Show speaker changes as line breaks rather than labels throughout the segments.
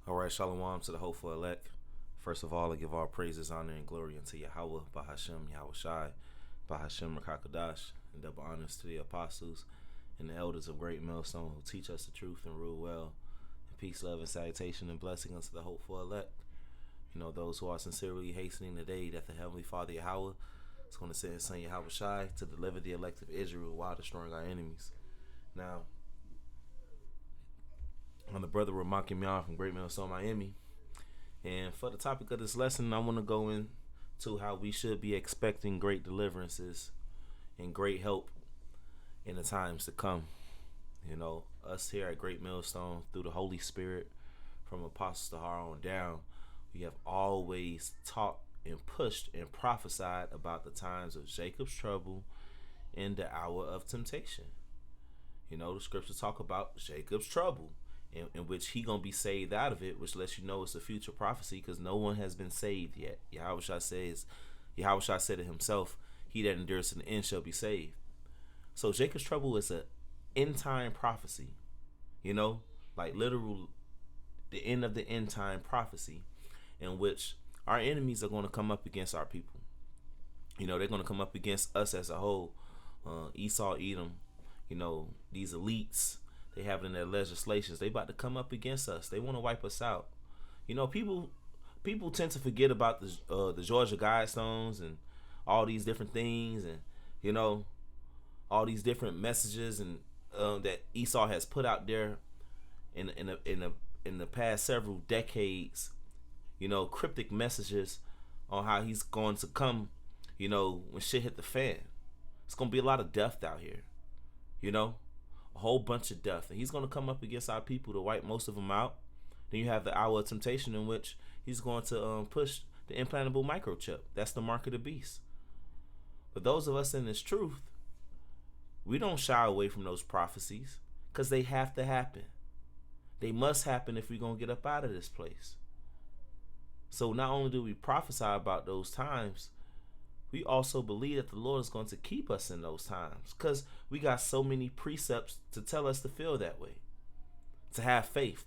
All right, shalom to the hopeful elect. First of all, I give all praises, honor, and glory unto Yahweh, Bahashem, Yahweh Shai, Bahashem, Rakakadash, and double honors to the apostles and the elders of Great Millstone who teach us the truth and rule well. And peace, love, and salutation and blessing unto the hopeful elect. You know, those who are sincerely hastening the day that the Heavenly Father Yahweh is going to send his son Yahweh Shai to deliver the elect of Israel while destroying our enemies. Now, I'm the brother Ramaki Mian from Great Millstone, Miami. And for the topic of this lesson, I want to go into how we should be expecting great deliverances and great help in the times to come. You know, us here at Great Millstone, through the Holy Spirit, from Apostle Tahar on down, we have always taught and pushed and prophesied about the times of Jacob's trouble and the hour of temptation. You know, the scriptures talk about Jacob's trouble, in which he gonna be saved out of it, which lets you know it's a future prophecy because no one has been saved yet. Yahweh Shai said it himself, he that endures to the end shall be saved. So Jacob's trouble is an end time prophecy, you know, like literal the end of the end time prophecy, in which our enemies are going to come up against our people. You know, they're going to come up against us as a whole. Esau, Edom, you know, these elites, they have it in their legislations. They about to come up against us. They want to wipe us out. You know, people tend to forget about the Georgia Guidestones and all these different things, and you know, all these different messages and that Esau has put out there in the past several decades. You know, cryptic messages on how he's going to come. You know, when shit hit the fan, it's gonna be a lot of death out here. You know, a whole bunch of death, and he's going to come up against our people to wipe most of them out. Then you have the hour of temptation, in which he's going to push the implantable microchip. That's the mark of the beast. But those of us in this truth, we don't shy away from those prophecies because they have to happen. They must happen if we're going to get up out of this place. So not only do we prophesy about those times, we also believe that the Lord is going to keep us in those times because we got so many precepts to tell us to feel that way, to have faith.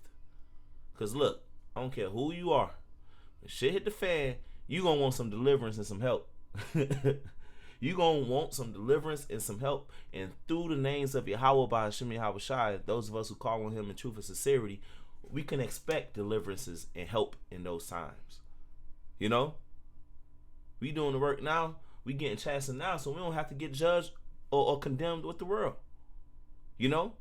Because look, I don't care who you are, when shit hit the fan, you going to want some deliverance and some help. You going to want some deliverance and some help. And through the names of Yahweh by Hashem Yahweh Shai, those of us who call on him in truth and sincerity, we can expect deliverances and help in those times. You know? We doing the work now. We getting chastened now, so we don't have to get judged or condemned with the world. You know?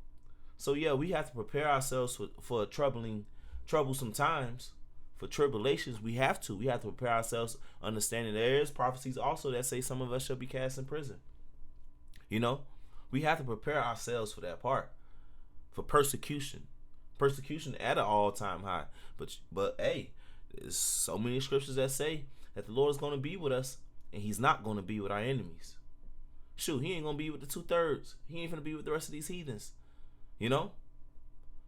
So yeah, we have to prepare ourselves for troublesome times, for tribulations. We have to prepare ourselves, understanding there is prophecies also that say some of us shall be cast in prison. You know? We have to prepare ourselves for that part. For persecution. Persecution at an all-time high. But hey, there's so many scriptures that say that the Lord is going to be with us, and he's not going to be with our enemies. Shoot, he ain't going to be with the 2/3. He ain't going to be with the rest of these heathens. You know?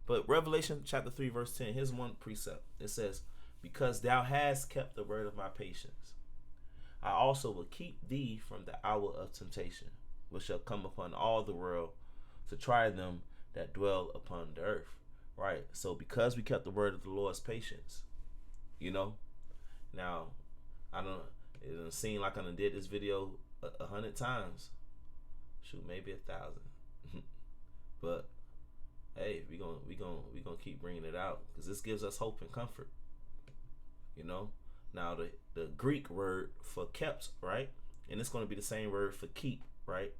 But Revelation chapter 3 verse 10, here's one precept. It says, because thou hast kept the word of my patience, I also will keep thee from the hour of temptation, which shall come upon all the world to try them that dwell upon the earth. Right? So because we kept the word of the Lord's patience, you know? Now, it doesn't seem like I done did this video 100 times. Shoot, maybe 1,000. But hey, we gonna keep bringing it out because this gives us hope and comfort. You know. Now the Greek word for kept, right, and it's gonna be the same word for keep, right?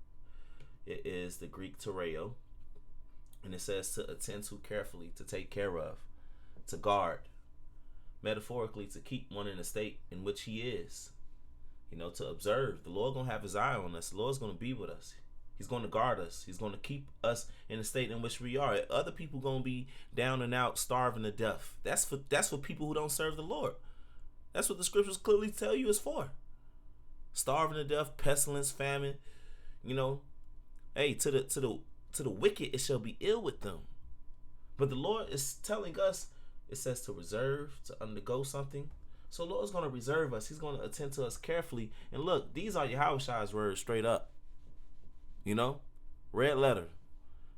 It is the Greek tereo, and it says to attend to carefully, to take care of, to guard. Metaphorically, to keep one in the state in which he is. You know, to observe. The Lord gonna have his eye on us. The Lord's gonna be with us. He's gonna guard us. He's gonna keep us in the state in which we are. Other people gonna be down and out, starving to death. That's for people who don't serve the Lord. That's what the scriptures clearly tell you it's for. Starving to death, pestilence, famine. You know, hey, to the wicked it shall be ill with them. But the Lord is telling us. It says to reserve, to undergo something. So Lord's going to reserve us. He's going to attend to us carefully. And look, these are Yahweh Shai's words straight up. You know, red letter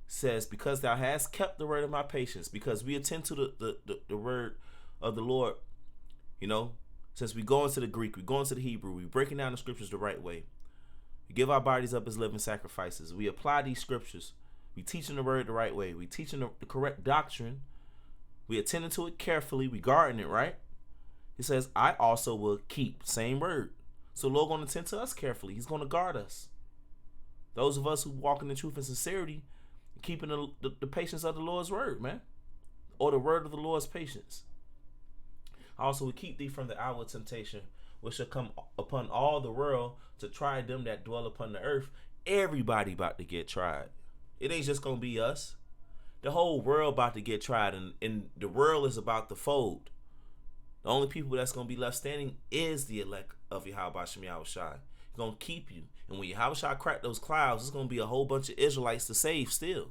says, because thou hast kept the word of my patience, because we attend to the word of the Lord, you know, since we go into the Greek, we go into the Hebrew, we breaking down the scriptures the right way. We give our bodies up as living sacrifices. We apply these scriptures. We teaching the word the right way. We teaching the correct doctrine. We attending to it carefully. We guarding it, right? He says, I also will keep. Same word. So the Lord going to attend to us carefully. He's going to guard us. Those of us who walk in the truth and sincerity, keeping the patience of the Lord's word, man. Or the word of the Lord's patience. Also, we keep thee from the hour of temptation, which shall come upon all the world to try them that dwell upon the earth. Everybody about to get tried. It ain't just going to be us. The whole world about to get tried, and the world is about to fold. The only people that's going to be left standing is the elect of Yahweh Shem Yahushai. He's going to keep you. And when Yahushai crack those clouds, there's going to be a whole bunch of Israelites to save still.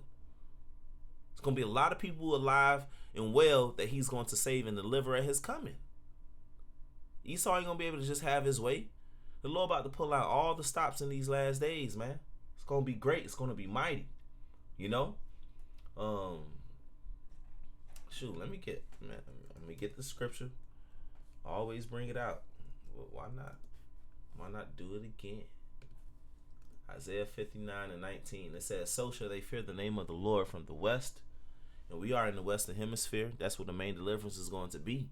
There's going to be a lot of people alive and well that he's going to save and deliver at his coming. Esau ain't going to be able to just have his way. The Lord about to pull out all the stops in these last days, man. It's going to be great. It's going to be mighty. You know? Shoot, let me get the scripture. Always bring it out. Well, why not? Why not do it again? Isaiah 59:19. It says, so shall they fear the name of the Lord from the west. And we are in the Western Hemisphere. That's where the main deliverance is going to be.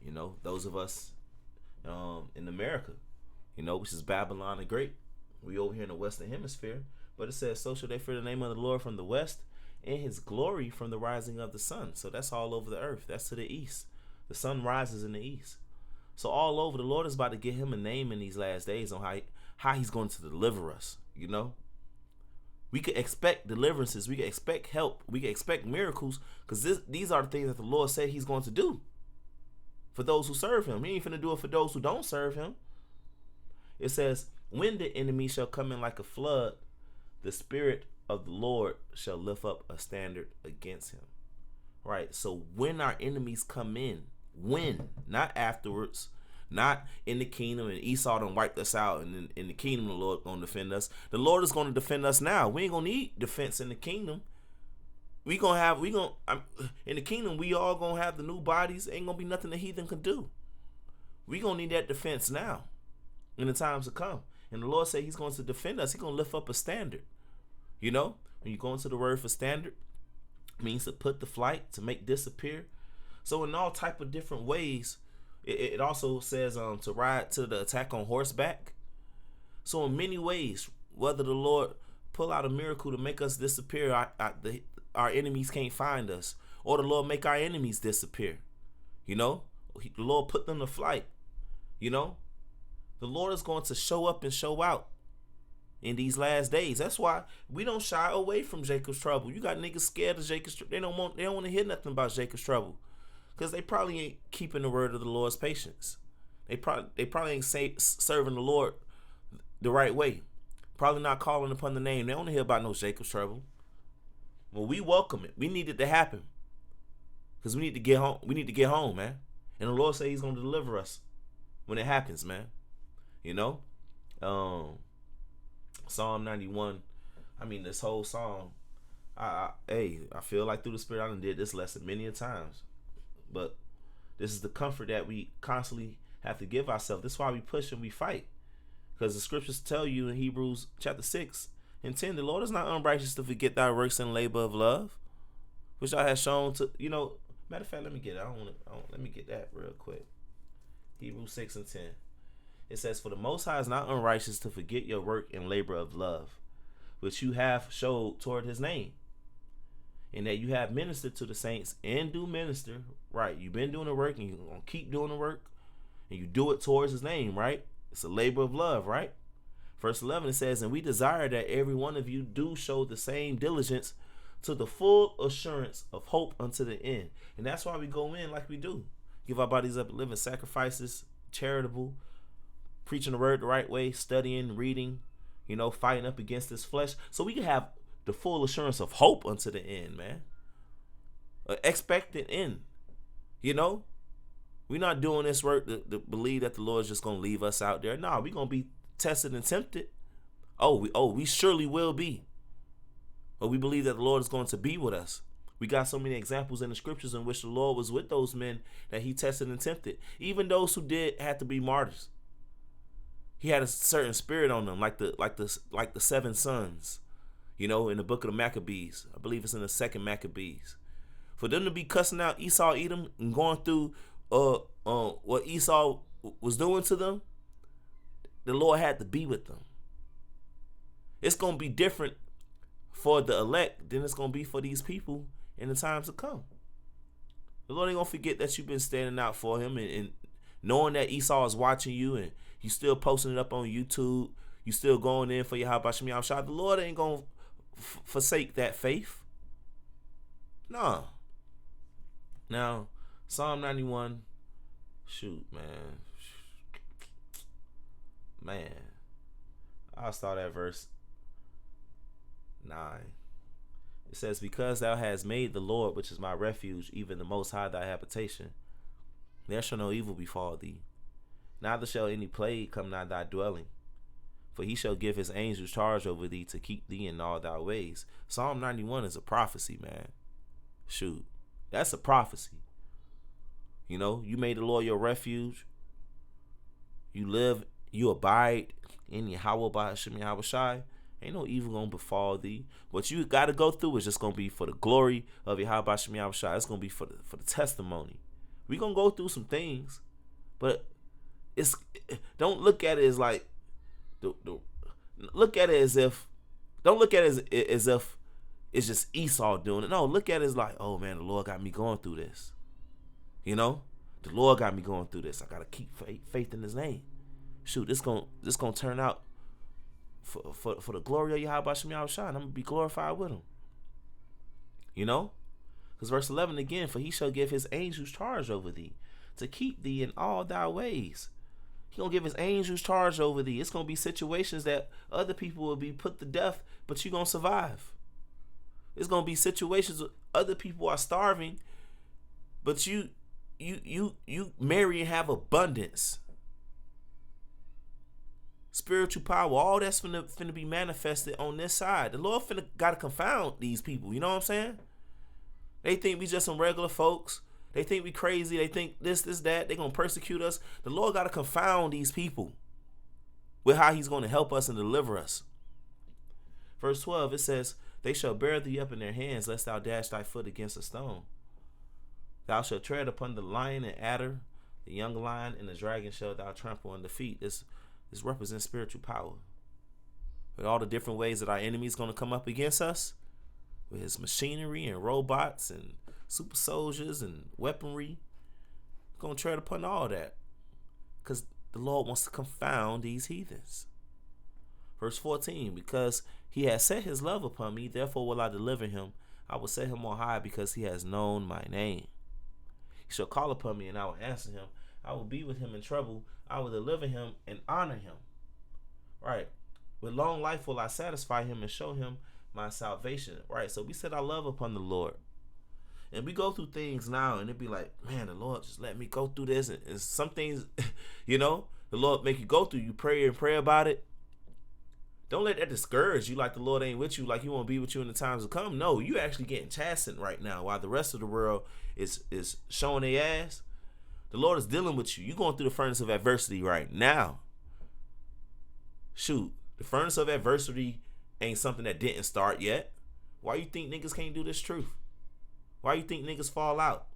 You know, those of us in America, you know, which is Babylon the Great. We over here in the Western Hemisphere. But it says, so shall they fear the name of the Lord from the west, and his glory from the rising of the sun. So that's all over the earth. That's to the east. The sun rises in the east. So all over, the Lord is about to give him a name in these last days on how he's going to deliver us, you know. We could expect deliverances. We could expect help. We could expect miracles, because these are the things that the Lord said he's going to do for those who serve him. He ain't finna do it for those who don't serve him. It says, when the enemy shall come in like a flood, the Spirit of the Lord shall lift up a standard against him. Right? So when our enemies come in, when, not afterwards, not in the kingdom and Esau done wiped us out, and in the kingdom the Lord gonna defend us. The Lord is gonna defend us now. We ain't gonna need defense in the kingdom. In the kingdom, we all gonna have the new bodies. Ain't gonna be nothing the heathen can do. We gonna need that defense now in the times to come. And the Lord said he's going to defend us. He's gonna lift up a standard. You know, when you go into the word for standard, it means to put to flight, to make disappear. So in all type of different ways, it also says to ride to the attack on horseback. So in many ways, whether the Lord pull out a miracle to make us disappear, our enemies can't find us, or the Lord make our enemies disappear. You know, the Lord put them to flight. You know, the Lord is going to show up and show out in these last days. That's why we don't shy away from Jacob's trouble. You got niggas scared of Jacob's trouble. They don't want to hear nothing about Jacob's trouble, because they probably ain't keeping the word of the Lord's patience. They probably ain't serving the Lord the right way. Probably not calling upon the name. They don't hear about no Jacob's trouble. Well, we welcome it. We need it to happen, because we need to get home. We need to get home, man. And the Lord said he's going to deliver us when it happens, man. You know, Psalm 91. I mean, this whole song. I feel like through the Spirit I done did this lesson many a times, but this is the comfort that we constantly have to give ourselves. This is why we push and we fight, because the scriptures tell you in Hebrews chapter 6:10, the Lord is not unrighteous to forget thy works and labor of love, which I have shown to, you know. Matter of fact, let me get it. Let me get that real quick. Hebrews 6:10. It says, for the Most High is not unrighteous to forget your work and labor of love, which you have showed toward his name, and that you have ministered to the saints and do minister. Right. You've been doing the work, and you're going to keep doing the work, and you do it towards his name, right? It's a labor of love, right? Verse 11, it says, and we desire that every one of you do show the same diligence to the full assurance of hope unto the end. And that's why we go in like we do. Give our bodies up, living sacrifices, charitable, preaching the word the right way, studying, reading, you know, fighting up against this flesh, so we can have the full assurance of hope unto the end, man. Expected end. You know, we're not doing this work to believe that the Lord's just gonna leave us out there. No, we're gonna be tested and tempted. We surely will be. But we believe that the Lord is going to be with us. We got so many examples in the scriptures in which the Lord was with those men that he tested and tempted. Even those who did had to be martyrs. He had a certain spirit on them, like the seven sons, in the book of the Maccabees. I believe it's in the second Maccabees. For them to be cussing out Esau, Edom, and going through what Esau was doing to them, the Lord had to be with them. It's going to be different for the elect than it's going to be for these people in the times to come. The Lord ain't going to forget that you've been standing out for him and knowing that Esau is watching you and you still posting it up on YouTube, you still going in for your Habashim Yahshua. The Lord ain't going to forsake that faith. No. Now, Psalm 91, shoot, man. I'll start at verse 9. It says, because thou hast made the Lord, which is my refuge, even the Most High thy habitation, there shall no evil befall thee, neither shall any plague come nigh thy dwelling. For he shall give his angels charge over thee to keep thee in all thy ways. Psalm 91 is a prophecy, man. Shoot, that's a prophecy. You made the Lord your refuge. You live, you abide in Yahweh Ba'ashim Yahushai. Ain't no evil gonna befall thee. What you gotta go through is just gonna be for the glory of Yahweh Ba'ashim Yahushai. It's gonna be for the testimony. We gonna go through some things, but don't look at it as like look at it as if it's just Esau doing it. No, look at it as like, oh man, the Lord got me going through this. The Lord got me going through this. I gotta keep faith in his name. Shoot, this gonna turn out for the glory of Yahweh Shem Yahushua, and I'm gonna be glorified with him. Because verse 11 again, for he shall give his angels charge over thee to keep thee in all thy ways. He gonna give his angels charge over thee. It's gonna be situations that other people will be put to death, but you gonna survive. It's gonna be situations where other people are starving, but you marry and have abundance. Spiritual power, all that's finna be manifested on this side. The Lord gotta confound these people. You know what I'm saying? They think we just some regular folks. They think we crazy. They think this, that. They gonna persecute us. The Lord gotta confound these people with how he's gonna help us and deliver us. Verse 12, it says, they shall bear thee up in their hands, lest thou dash thy foot against a stone. Thou shalt tread upon the lion and adder, the young lion and the dragon shall thou trample under feet. This represents spiritual power. With all the different ways that our enemy is going to come up against us, with his machinery and robots and super soldiers and weaponry, we're going to tread upon all that. Because the Lord wants to confound these heathens. Verse 14, because he has set his love upon me, therefore will I deliver him. I will set him on high because he has known my name. He shall call upon me and I will answer him. I will be with him in trouble. I will deliver him and honor him. Right. With long life will I satisfy him and show him my salvation. Right. So we set our love upon the Lord. And we go through things now and it'd be like, man, the Lord just let me go through this. And some things, the Lord make you go through. You pray and pray about it. Don't let that discourage you like the Lord ain't with you, like he won't be with you in the times to come. No, you actually getting chastened right now while the rest of the world is showing their ass. The Lord is dealing with you. You're going through the furnace of adversity right now. Shoot, the furnace of adversity ain't something that didn't start yet. Why you think niggas can't do this truth? Why you think niggas fall out?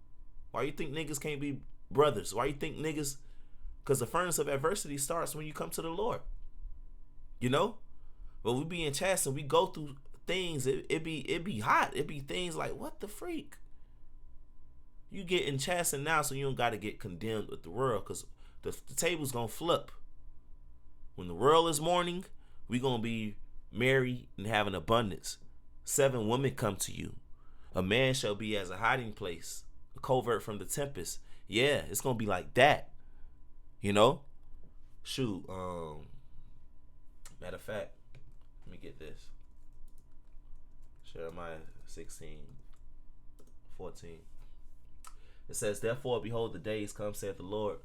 Why you think niggas can't be brothers? Why you think niggas... Because the furnace of adversity starts when you come to the Lord. But we be in chastened, we go through things, it be hot. It be things like, what the freak? You getting chastened now so you don't got to get condemned with the world, because the table's going to flip. When the world is mourning, we going to be merry and have an abundance. 7 women come to you. A man shall be as a hiding place, a covert from the tempest. Yeah, it's going to be like that. Shoot. Matter of fact, let me get this. Jeremiah 16:14. It says, therefore, behold, the days come, saith the Lord,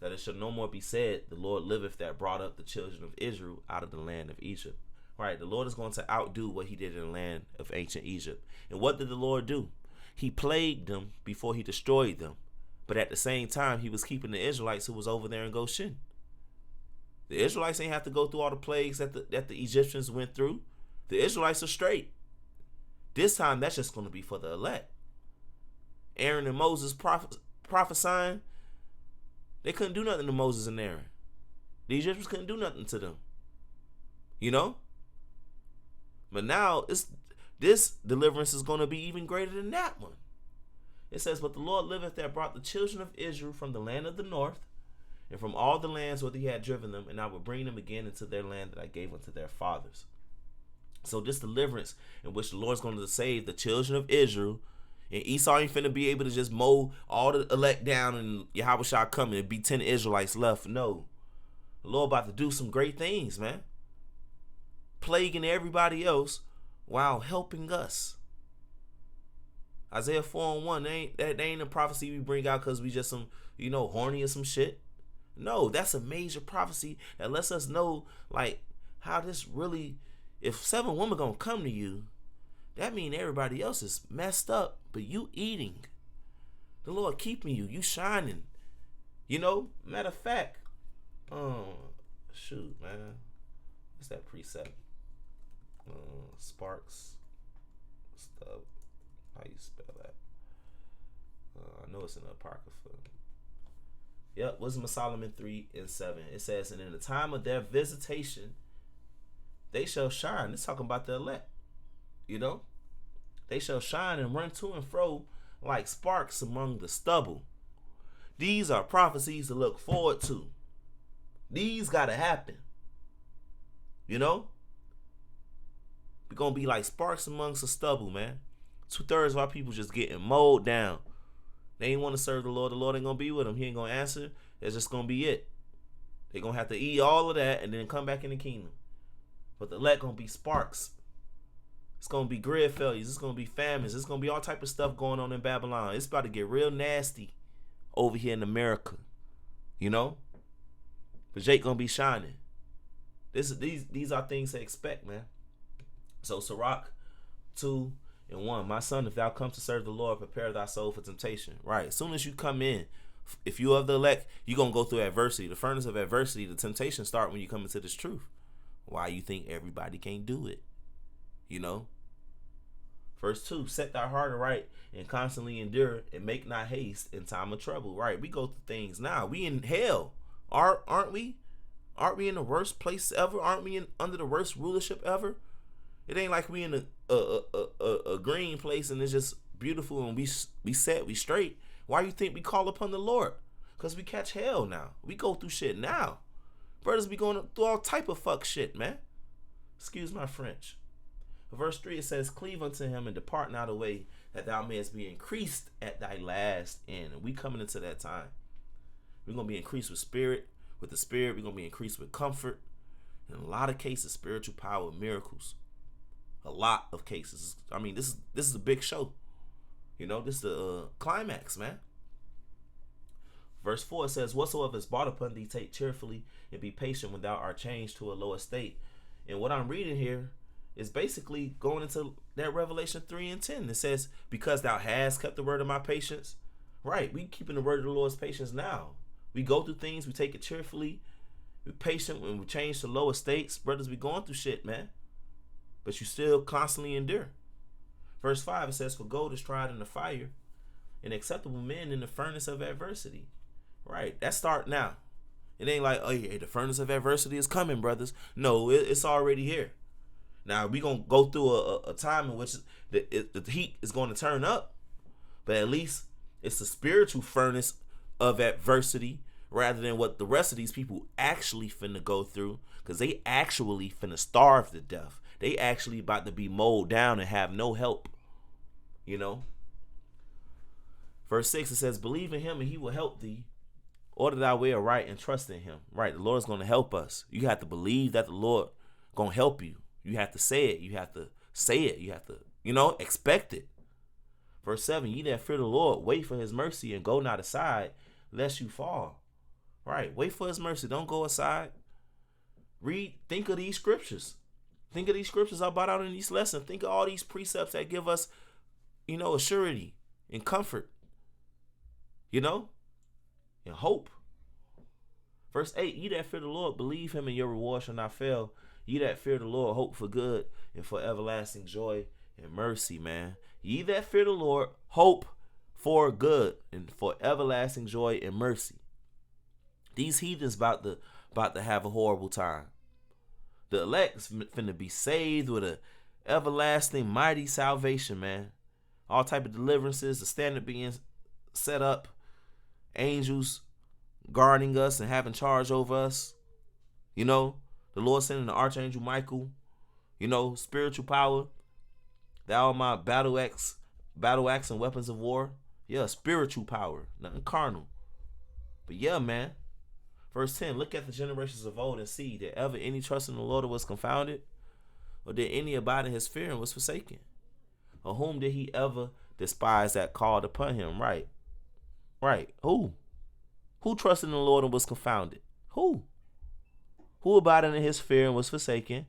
that it shall no more be said, the Lord liveth that brought up the children of Israel out of the land of Egypt. Right, the Lord is going to outdo what he did in the land of ancient Egypt. And what did the Lord do? He plagued them before he destroyed them. But at the same time, he was keeping the Israelites who was over there in Goshen. The Israelites ain't have to go through all the plagues that the Egyptians went through. The Israelites are straight. This time, that's just going to be for the elect. Aaron and Moses prophesying, they couldn't do nothing to Moses and Aaron. The Egyptians couldn't do nothing to them. You know? But now, this deliverance is going to be even greater than that one. It says, but the Lord liveth that brought the children of Israel from the land of the north, and from all the lands where he had driven them, and I will bring them again into their land that I gave unto their fathers. So this deliverance in which the Lord's going to save the children of Israel, and Esau ain't finna be able to just mow all the elect down and Yahweh shall come and be 10 Israelites left. No. The Lord about to do some great things, man. Plaguing everybody else while helping us. Isaiah 4:1, that ain't a prophecy we bring out because we just some, horny or some shit. No, that's a major prophecy that lets us know, like, how this really, if 7 women gonna come to you, that mean everybody else is messed up, but you eating. The Lord keeping you, you shining. Matter of fact, shoot, man. What's that precept? Sparks. Stuff. How you spell that? I know it's in the Apocrypha. Yep, Wisdom of Solomon 3:7. It says, and in the time of their visitation, they shall shine. It's talking about the elect. They shall shine and run to and fro like sparks among the stubble. These are prophecies to look forward to. These gotta happen. We're gonna be like sparks amongst the stubble, man. 2/3 of our people just getting mowed down. They ain't want to serve the Lord. The Lord ain't gonna be with them. He ain't gonna answer. That's just gonna be it. They're gonna have to eat all of that and then come back in the kingdom. But the elect gonna be sparks. It's gonna be grid failures. It's gonna be famines. It's gonna be all type of stuff going on in Babylon. It's about to get real nasty over here in America. But Jake gonna be shining. These are things to expect, man. So Sirach 2:1, my son, if thou come to serve the Lord, prepare thy soul for temptation. Right. As soon as you come in, if you of the elect, you're going to go through adversity. The furnace of adversity, the temptation start when you come into this truth. Why you think everybody can't do it? Verse 2, set thy heart aright and constantly endure and make not haste in time of trouble. Right. We go through things now. We in hell. Aren't we? Aren't we in the worst place ever? Aren't we under the worst rulership ever? It ain't like we in a green place and it's just beautiful and we set, we straight. Why you think we call upon the Lord? Because we catch hell now. We go through shit now. Brothers be going through all type of fuck shit, man. Excuse my French. Verse 3, it says, cleave unto him and depart not away, that thou mayest be increased at thy last end. And we coming into that time. We're going to be increased with spirit. With the spirit, we're going to be increased with comfort. In a lot of cases, spiritual power, miracles. A lot of cases. I mean, this is a big show. This is the climax, man. Verse 4 says, whatsoever is brought upon thee, take cheerfully and be patient when thou art changed to a lower state. And what I'm reading here is basically going into that Revelation 3:10. It says, because thou hast kept the word of my patience. Right, we keeping the word of the Lord's patience now. We go through things, we take it cheerfully. We're patient when we change to lower states. Brothers, we going through shit, man. But you still constantly endure. Verse 5, it says, for gold is tried in the fire, and acceptable men in the furnace of adversity. Right, that start now. It ain't like, oh yeah, the furnace of adversity is coming, brothers. No, it's already here. Now, we going to go through a time in which the heat is going to turn up, but at least it's a spiritual furnace of adversity rather than what the rest of these people actually finna go through, because they actually finna starve to death. They actually about to be mowed down and have no help. Verse 6, it says, believe in him and he will help thee. Order thy way aright and trust in him. Right, the Lord's going to help us. You have to believe that the Lord going to help you. You have to say it. You have to say it. You have to, expect it. Verse 7, ye that fear the Lord, wait for his mercy and go not aside, lest you fall. Right, wait for his mercy. Don't go aside. Think of these scriptures. Think of these scriptures I brought out in these lessons. Think of all these precepts that give us, a surety. and comfort, you know, and hope. Verse 8, ye that fear the Lord, believe him and your reward shall not fail. Ye that fear the Lord, hope for good and for everlasting joy and mercy, man. Ye that fear the Lord, hope for good and for everlasting joy and mercy. These heathens about to have a horrible time. The elect's finna be saved with a everlasting mighty salvation, man. All type of deliverances, the standard being set up, angels guarding us and having charge over us. You know, the Lord sending the archangel Michael. You know, spiritual power. Thou art my battle axe and weapons of war. Yeah, spiritual power, nothing carnal. But yeah, man. Verse 10, look at the generations of old and see, did ever any trust in the Lord was confounded? Or did any abide in his fear and was forsaken? Or whom did he ever despise that called upon him? Right. Who? Who trusted in the Lord and was confounded? Who? Who abided in his fear and was forsaken?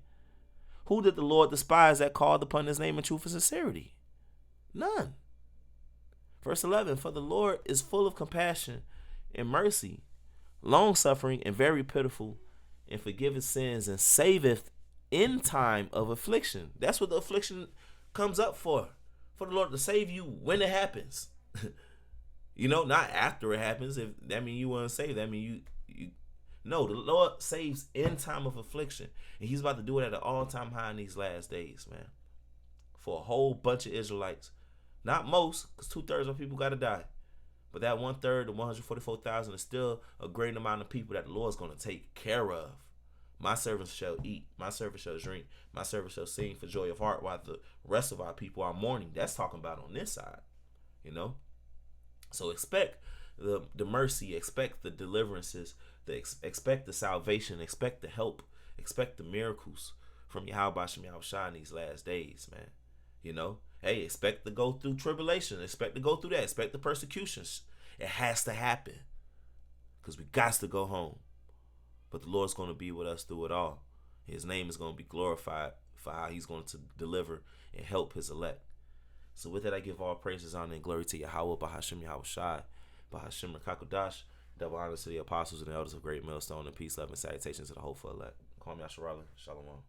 Who did the Lord despise that called upon his name in truth and sincerity? None. Verse 11, for the Lord is full of compassion and mercy, long-suffering and very pitiful, and forgiveth sins and saveth in time of affliction. That's what the affliction comes up for the Lord to save you when it happens. You know, not after it happens. If that mean you weren't saved, that mean you no, the Lord saves in time of affliction, and he's about to do it at an all-time high in these last days, man, for a whole bunch of Israelites. Not most, because 2/3 of people got to die. But that 1/3, the 144,000, is still a great amount of people that the Lord's going to take care of. My servants shall eat. My servants shall drink. My servants shall sing for joy of heart while the rest of our people are mourning. That's talking about on this side, you know. So expect the mercy, expect the deliverances, expect the salvation, expect the help, expect the miracles from Yahweh Shem Yahushua in these last days, man. You know, hey, expect to go through tribulation, expect to go through that, expect the persecutions. It has to happen because we got to go home. But the Lord's going to be with us through it all. His name is going to be glorified for how he's going to deliver and help his elect. So with that, I give all praises, honor, and glory to Yahweh, Bahashem Yahushai, Bahashem Rakakodash, double honors to the apostles and the elders of Great Millstone, and peace, love, and salutations to the whole elect. Call me Asherallah. Shalom.